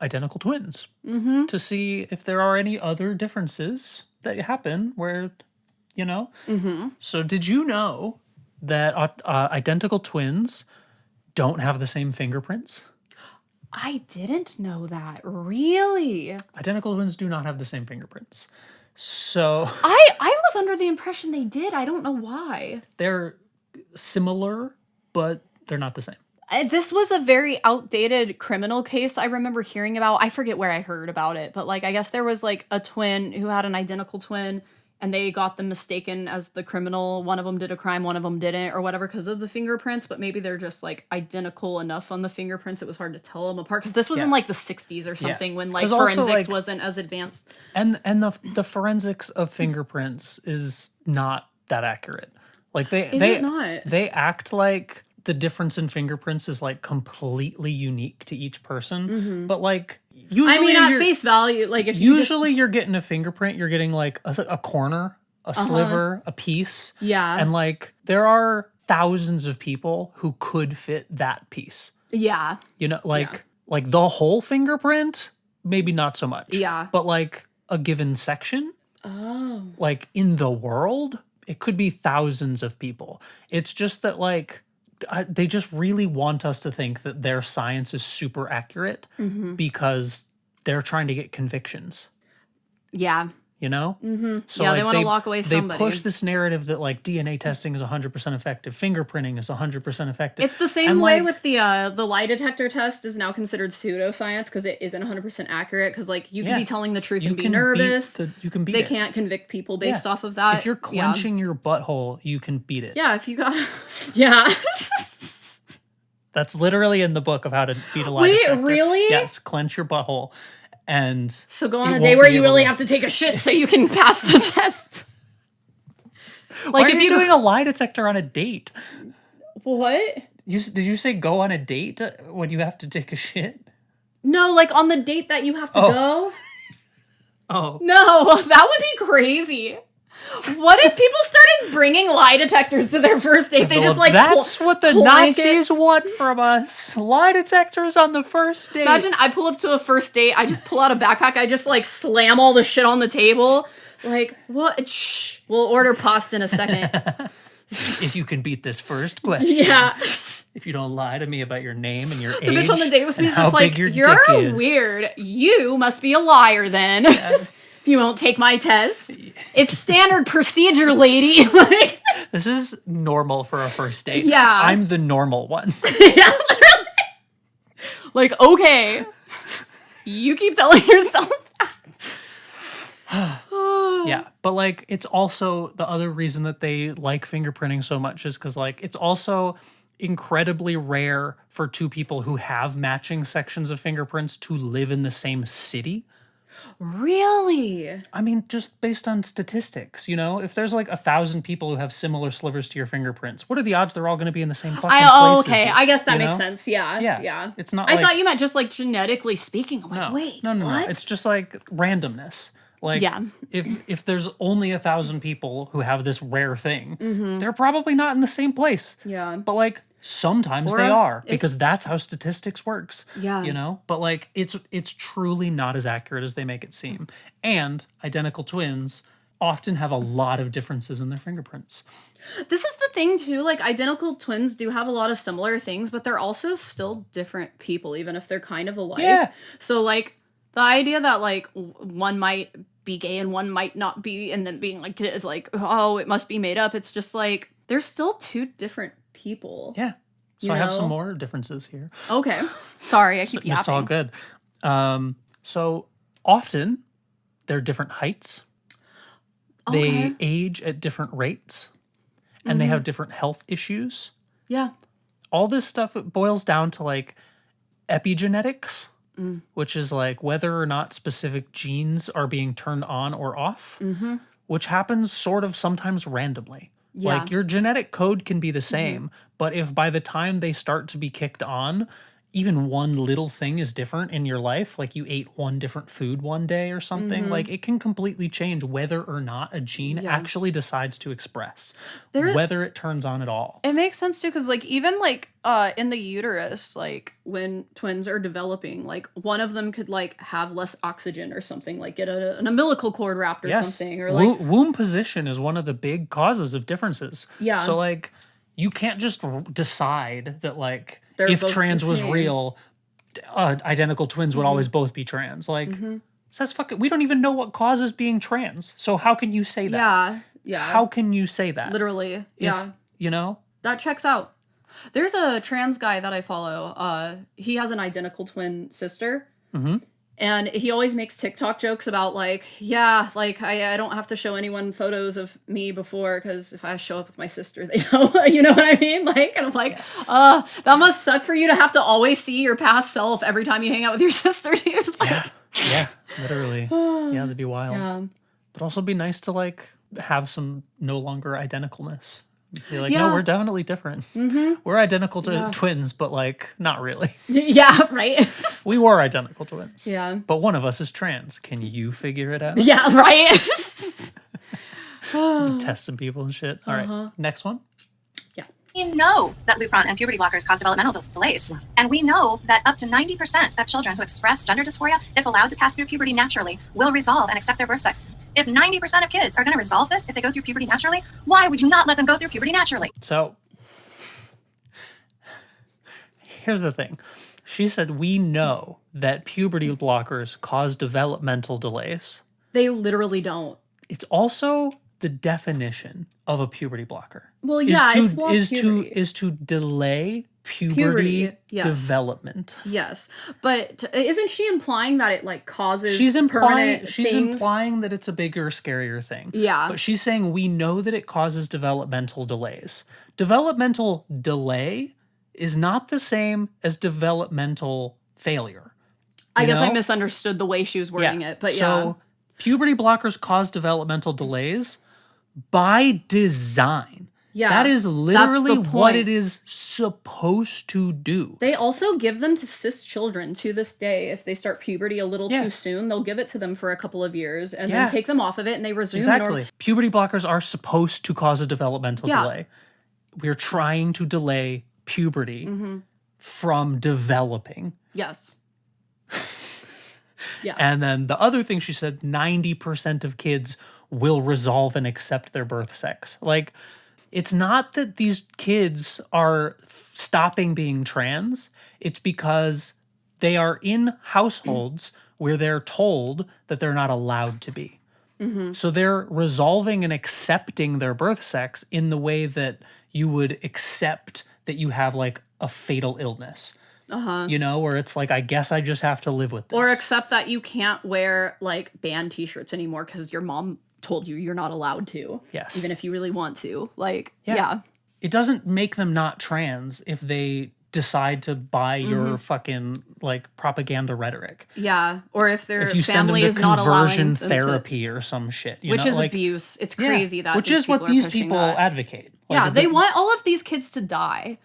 identical twins to see if there are any other differences that happen where, you know. So did you know that identical twins don't have the same fingerprints? I didn't know that. Really? Identical twins do not have the same fingerprints. So I was under the impression they did. I don't know why. They're similar, but they're not the same. This was a very outdated criminal case I remember hearing about. I forget where I heard about it, but like I guess there was like a twin who had an identical twin and they got them mistaken as the criminal. One of them did a crime, one of them didn't or whatever because of the fingerprints, but maybe they're just like identical enough on the fingerprints it was hard to tell them apart because this was in like the 60s or something when like forensics wasn't as advanced. And the forensics of fingerprints is not that accurate. Like they act like the difference in fingerprints is like completely unique to each person. But like usually I mean, at face value, like if you usually you're getting a fingerprint, you're getting like a corner, a sliver, a piece. Yeah. And like there are thousands of people who could fit that piece. Yeah. You know, like the whole fingerprint, maybe not so much. Yeah. But like a given section, like in the world, it could be thousands of people. It's just that like they just really want us to think that their science is super accurate because they're trying to get convictions. Yeah. You know? So Yeah, like they wanna lock away somebody. They push this narrative that like DNA testing is 100% effective, fingerprinting is 100% effective. It's the same And, way like, with the lie detector test is now considered pseudoscience because it isn't 100% accurate because like you can be telling the truth and be nervous. You can beat they it. can't convict people based off of that. If you're clenching your butthole, you can beat it. Yeah, if you got yeah. That's literally in the book of how to beat a lie Wait, detector. really? Yes, clench your butthole. And So go on it a day won't where be you able really to- have to take a shit so you can pass the test. Why Like are if you you doing a lie detector on a date? what? Did you say go on a date when you have to take a shit? No, like on the date that you have to go. Oh. No, that would be crazy. What if people started bringing lie detectors to their first date? They Well, just like that's what the plank it. Nazis want from us. Lie detectors on the first date. Imagine I pull up to a first date, I just pull out a backpack, I just like slam all the shit on the table. Like, what? Shh. We'll order pasta in a second. If you can beat this first question. Yeah. If you don't lie to me about your name and your age. The bitch on the date with me and is how just like, big your you're dick is." weird. You must be a liar then. If you won't take my test. It's standard procedure, lady. Like, This is normal for a first date. Yeah. I'm the normal one. yeah, literally. Like, okay. You keep telling yourself that. Yeah, but like it's also the other reason that they like fingerprinting so much is because like it's also incredibly rare for two people who have matching sections of fingerprints to live in the same city. Really? I mean, just based on statistics, you know, if there's like 1,000 people who have similar slivers to your fingerprints, what are the odds they're all going to be in the same fucking places? Okay. I guess that you makes know? sense. Yeah. Yeah. Yeah. It's not I like- thought you meant just like genetically speaking. I'm like, No, wait. no. What? It's just like randomness. Like, Yeah. if there's only 1,000 people who have this rare thing, they're probably not in the same place. Yeah. But like sometimes Or they are if- because that's how statistics works. Yeah. You know. But like it's truly not as accurate as they make it seem. And identical twins often have a lot of differences in their fingerprints. This is the thing too, like identical twins do have a lot of similar things, but they're also still different people, even if they're kind of alike. Yeah. So like the idea that like one might be gay and one might not be, and then being like oh, it must be made up. It's just like they're still two different people. Yeah. So You I have know? some more differences here. Okay. Sorry, I keep yapping. It's all good. So often they're different heights. They age at different rates, and they have different health issues. Yeah. All this stuff boils down to like epigenetics, which is like whether or not specific genes are being turned on or off, which happens sort of sometimes randomly. Yeah. Like your genetic code can be the same, but if by the time they start to be kicked on, even one little thing is different in your life, like you ate one different food one day or something, like it can completely change whether or not a gene actually decides to express, whether it turns on at all. It makes sense too, because like even like in the uterus, like when twins are developing, like one of them could like have less oxygen or something, like get an umbilical cord wrapped or something, or like Womb position is one of the big causes of differences. Yeah. So like you can't just decide that like They're if both trans the was same. real, identical twins would always both be trans. Like says fucking we don't even know what causes being trans. So how can you say that? yeah, How can you say that? literally, yeah, You know? that checks out. There's a trans guy that I follow. He has an identical twin sister. And he always makes TikTok jokes about like, yeah, like I don't have to show anyone photos of me before because if I show up with my sister, they know, you know what I mean? Like, and I'm like, that must suck for you to have to always see your past self every time you hang out with your sister, dude. Like, Yeah, literally. Yeah, that'd be wild. yeah. But also be nice to like have some no longer identicalness. Be like, Yeah. no, we're definitely different. We're identical to twins, but like not really. Yeah, right? We were identical twins. Yeah. But one of us is trans. Can you figure it out? Yeah, right? Testing people and shit. All right. Next one. We know that Lupron and puberty blockers cause developmental delays. And we know that up to 90% of children who express gender dysphoria, if allowed to pass through puberty naturally, will resolve and accept their birth sex. If 90% of kids are going to resolve this if they go through puberty naturally, why would you not let them go through puberty naturally? So here's the thing. She said, we know that puberty blockers cause developmental delays. They literally don't. It's also the definition of a puberty blocker. Well, yeah, it's block is puberty. to delay puberty yes. development. Yes, but isn't she implying that it like causes She's implying things? that it's a bigger, scarier thing. Yeah. But she's saying we know that it causes developmental delays. Developmental delay is not the same as developmental failure. I guess I know? misunderstood the way she was wording it, but So puberty blockers cause developmental delays by design. Yeah, That is literally that's the what point. it is supposed to do. They also give them to cis children to this day. If they start puberty a little too soon, they'll give it to them for a couple of years and then take them off of it and they resume. Exactly. Puberty blockers are supposed to cause a developmental delay. We're trying to delay puberty from developing. Yes. Yeah. And then the other thing she said, 90% of kids will resolve and accept their birth sex. Like, it's not that these kids are stopping being trans. It's because they are in households where they're told that they're not allowed to be. So they're resolving and accepting their birth sex in the way that you would accept that you have like a fatal illness. You know, where it's like, I guess I just have to live with this. Or accept that you can't wear like band t-shirts anymore because your mom told you you're not allowed to. Yes. Even if you really want to. Like, Yeah. It doesn't make them not trans if they decide to buy your fucking like propaganda rhetoric. Yeah. Or if their If you send them family to is not allowing conversion them therapy or some shit. which know? is like, abuse. It's crazy that which these is what people are these pushing people that. advocate. Like, Yeah, if they want all of these kids to die.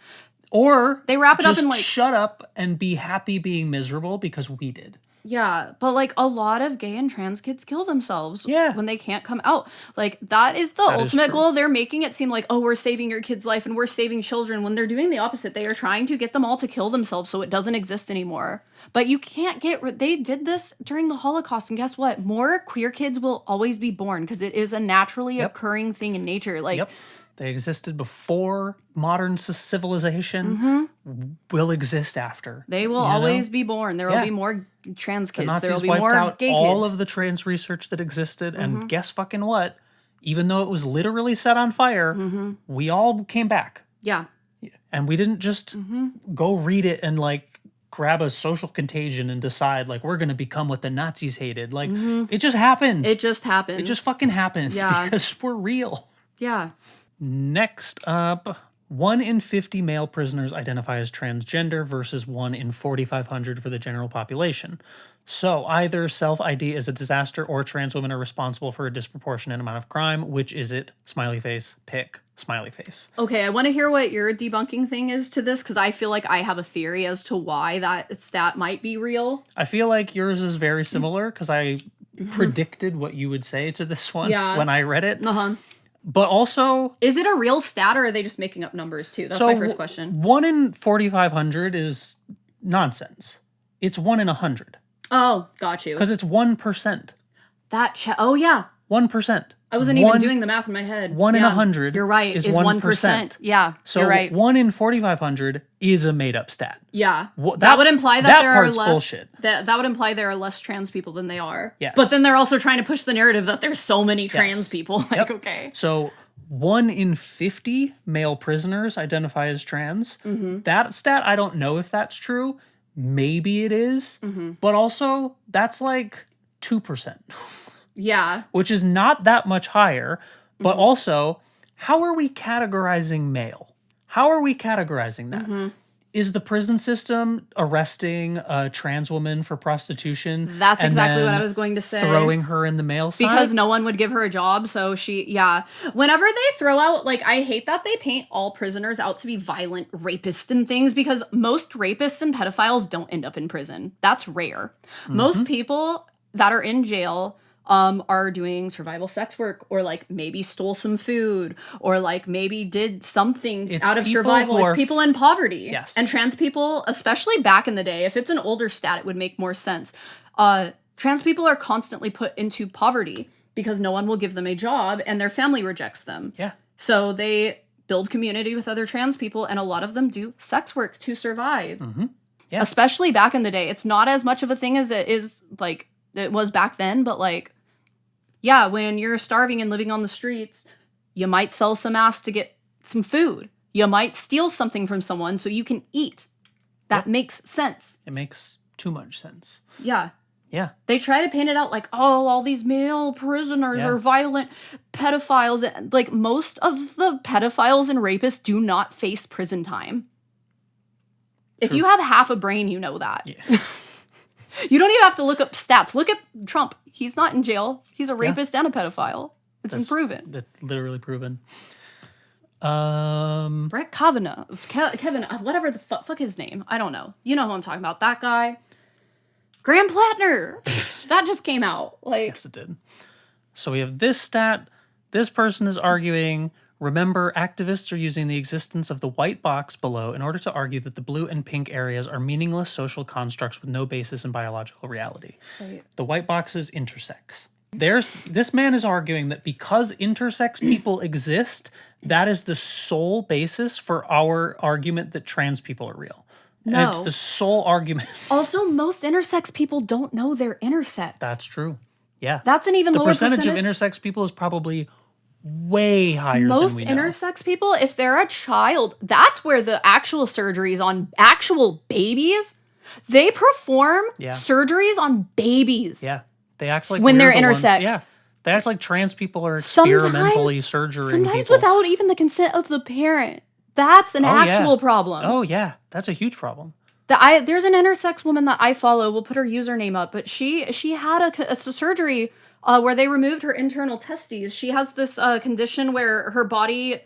Or They wrap it up just in, like- shut up and be happy being miserable because we did. Yeah, but like a lot of gay and trans kids kill themselves when they can't come out. Like that is the That is ultimate true. goal. They're making it seem like, oh, we're saving your kid's life and we're saving children when they're doing the opposite. They are trying to get them all to kill themselves so it doesn't exist anymore. But you can't they did this during the Holocaust, and guess what? More queer kids will always be born because it is a naturally occurring thing in nature. Like They existed before modern civilization, will exist after. they will always be born. There will be more trans The kids. There will Nazis be wiped more out gay all kids. of the trans research that existed, and guess fucking what? Even though it was literally set on fire, we all came back. Yeah. And we didn't just go read it and like grab a social contagion and decide like we're gonna become what the Nazis hated. Like it just happened. It just happened. It just fucking happened. Yeah. Because we're real. Yeah. Next up, 1 in 50 male prisoners identify as transgender versus 1 in 4,500 for the general population. So either self-ID is a disaster or trans women are responsible for a disproportionate amount of crime. Which is it? Smiley face, pick, smiley face. Okay, I want to hear what your debunking thing is to this because I feel like I have a theory as to why that stat might be real. I feel like yours is very similar because I predicted what you would say to this one when I read it. But also, is it a real stat or are they just making up numbers too? That's my first question. 1 in 4,500 is nonsense. It's 1 in 100 Oh, got you. because it's 1%. Oh yeah, 1%. I wasn't even doing the math in my head. 1 in Yeah, 100. You're right. Is Is 1%. Yeah, So you're right. 1 in 4,500 is a made up stat. Yeah, Wha- that would imply that there are part's less. bullshit. That would imply there are less trans people than they are. Yes. But then they're also trying to push the narrative that there's so many trans people. Like, Yep. okay. So 1 in 50 male prisoners identify as trans. That stat, I don't know if that's true. Maybe it is. But also, that's like 2%, Yeah. which is not that much higher. But also, how are we categorizing male? How are we categorizing that? is the prison system arresting a trans woman for prostitution? That's and exactly what then I was going to say. Throwing her in the mail side? Because no one would give her a job, so whenever they throw out, like, I hate that they paint all prisoners out to be violent rapists and things, because most rapists and pedophiles don't end up in prison. That's rare. Most people that are in jail are doing survival sex work, or like maybe stole some food, or like maybe did something out of survival. It's people in poverty. Yes. And trans people, especially back in the day, if it's an older stat, it would make more sense. Trans people are constantly put into poverty because no one will give them a job and their family rejects them. Yeah. So they build community with other trans people, and a lot of them do sex work to survive. Yeah. Especially back in the day. It's not as much of a thing as it is, like, it was back then, but like, yeah, when you're starving and living on the streets, you might sell some ass to get some food. You might steal something from someone so you can eat. That makes sense. It makes too much sense. Yeah. Yeah. They try to paint it out like, oh, all these male prisoners are violent pedophiles. Like, most of the pedophiles and rapists do not face prison time. If you have half a brain, you know that. Yeah. You don't even have to look up stats. Look at Trump. He's not in jail. He's a rapist and a pedophile. That's been proven. That's literally proven. Brett Kavanaugh. Kevin, whatever the fuck his name. I don't know. You know who I'm talking about. That guy. Graham Plattner. That just came out. Like, Yes, it did. So we have this stat. This person is arguing, remember, activists are using the existence of the white box below in order to argue that the blue and pink areas are meaningless social constructs with no basis in biological reality. Right. The white box is intersex. This man is arguing that because intersex people exist, that is the sole basis for our argument that trans people are real. No. And it's the sole argument. Also, most intersex people don't know they're intersex. That's true. Yeah. That's an even the lower percentage of intersex people is probably way higher most than we know. intersex people, if they're a child, that's where the actual surgeries on actual babies, they perform surgeries on babies. Yeah. They act like when we're they're the ones- intersex. Yeah. They act like trans people are experimentally surgerying sometimes people. without even the consent of the parent. That's an actual problem. Oh yeah, that's a huge problem. There's an intersex woman that I follow. We'll put her username up, but she had a surgery where they removed her internal testes. She has this condition where her body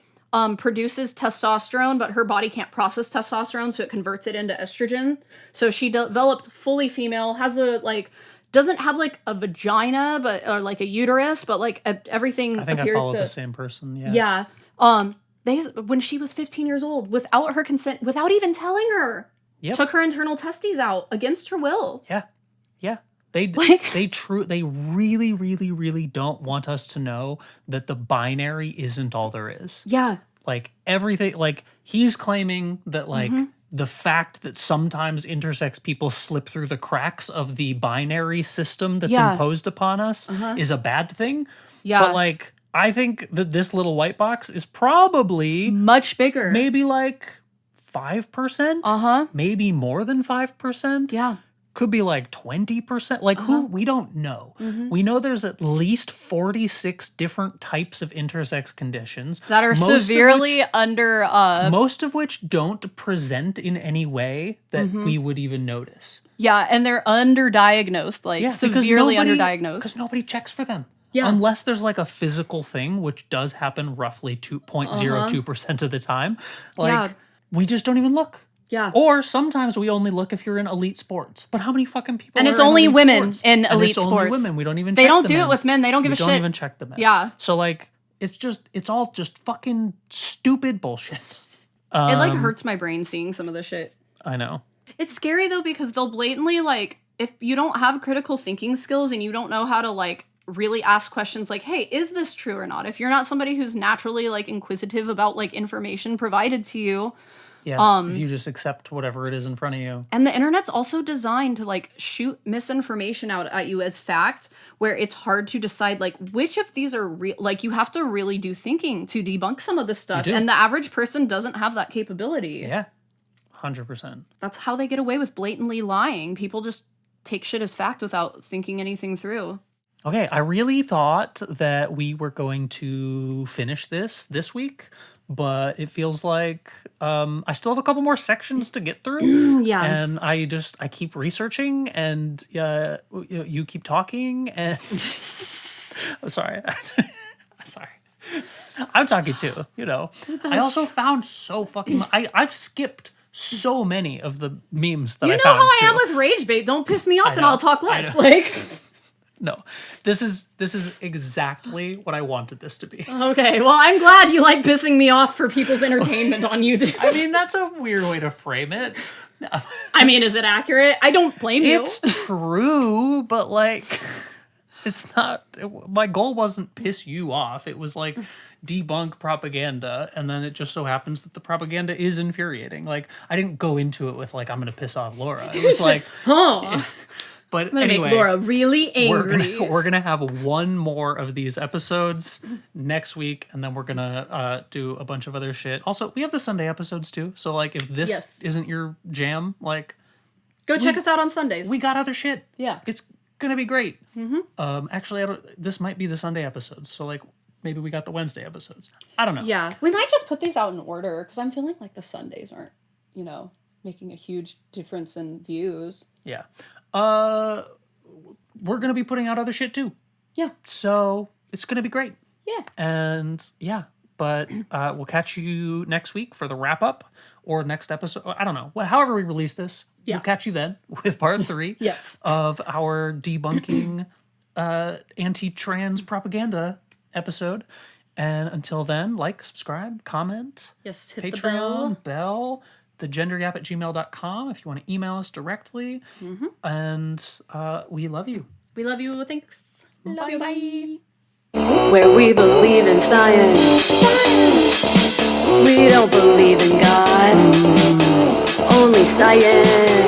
produces testosterone, but her body can't process testosterone, so it converts it into estrogen. So she developed fully female, has doesn't have like a vagina, or like a uterus, but like everything I think appears I follow to the same person. Yeah. Yeah. When she was 15 years old, without her consent, without even telling her, took her internal testes out against her will. Yeah. Yeah. They really, really, really don't want us to know that the binary isn't all there is. Yeah. Like everything, like he's claiming that like the fact that sometimes intersex people slip through the cracks of the binary system that's imposed upon us is a bad thing. Yeah. But like, I think that this little white box is probably much bigger. Maybe like 5%. Maybe more than 5%. Yeah. Could be like 20%. Like who? We don't know. We know there's at least 46 different types of intersex conditions that are severely under. Most of which don't present in any way that we would even notice. Yeah, and they're underdiagnosed, like severely underdiagnosed. Because nobody checks for them. Yeah. Unless there's like a physical thing, which does happen roughly 2.02% of the time. Like we just don't even look. Yeah. Or sometimes we only look if you're in elite sports. But how many fucking people? And are it's in only elite women sports? in elite it's sports. Only women. We don't even. They check don't the do men. it with men. They don't give a shit. We don't even check the men. Yeah. So like, it's all just fucking stupid bullshit. It like hurts my brain seeing some of the shit. I know. It's scary though because they'll blatantly like, if you don't have critical thinking skills and you don't know how to like really ask questions like, hey, is this true or not? If you're not somebody who's naturally like inquisitive about like information provided to you. Yeah, if you just accept whatever it is in front of you. And the internet's also designed to like shoot misinformation out at you as fact, where it's hard to decide like which of these are real. Like you have to really do thinking to debunk some of this stuff. And the average person doesn't have that capability. Yeah, 100%. That's how they get away with blatantly lying. People just take shit as fact without thinking anything through. Okay, I really thought that we were going to finish this week, but it feels like I still have a couple more sections to get through. Yeah. And I keep researching, and you keep talking, and I'm sorry. Sorry. I'm talking too, you know. I also found so fucking I've skipped so many of the memes that You I know found how I too. am with rage bait. Don't piss me off and know, I'll talk I less. know. Like, No. This is exactly what I wanted this to be. okay, well, I'm glad you like pissing me off for people's entertainment on YouTube. I mean, that's a weird way to frame it. I mean, is it accurate? I don't blame you. It's true, but like it's not my goal wasn't piss you off. It was like debunk propaganda, and then it just so happens that the propaganda is infuriating. Like I didn't go into it with like I'm gonna piss off Laura. It was like Huh. but I'm gonna anyway, make Laura really angry. we're gonna have one more of these episodes next week, and then we're gonna do a bunch of other shit. Also, we have the Sunday episodes too. So like if this Yes. isn't your jam, like Go check us out on Sundays. we got other shit. Yeah. It's gonna be great. Actually, this might be the Sunday episodes, so like maybe we got the Wednesday episodes. I don't know. Yeah, we might just put these out in order because I'm feeling like the Sundays aren't, making a huge difference in views. Yeah. We're gonna be putting out other shit too. Yeah. So it's gonna be great. Yeah. And yeah, but we'll catch you next week for the wrap up or next episode. I don't know. However we release this, we'll catch you then with part 3 Yes. of our debunking anti-trans propaganda episode. And until then, like, subscribe, comment, Yes, hit the Patreon, bell, thegenderyap@gmail.com if you want to email us directly. And we love you. We love you. Thanks. Love you. Bye. Where we believe in science. We don't believe in God. Only science.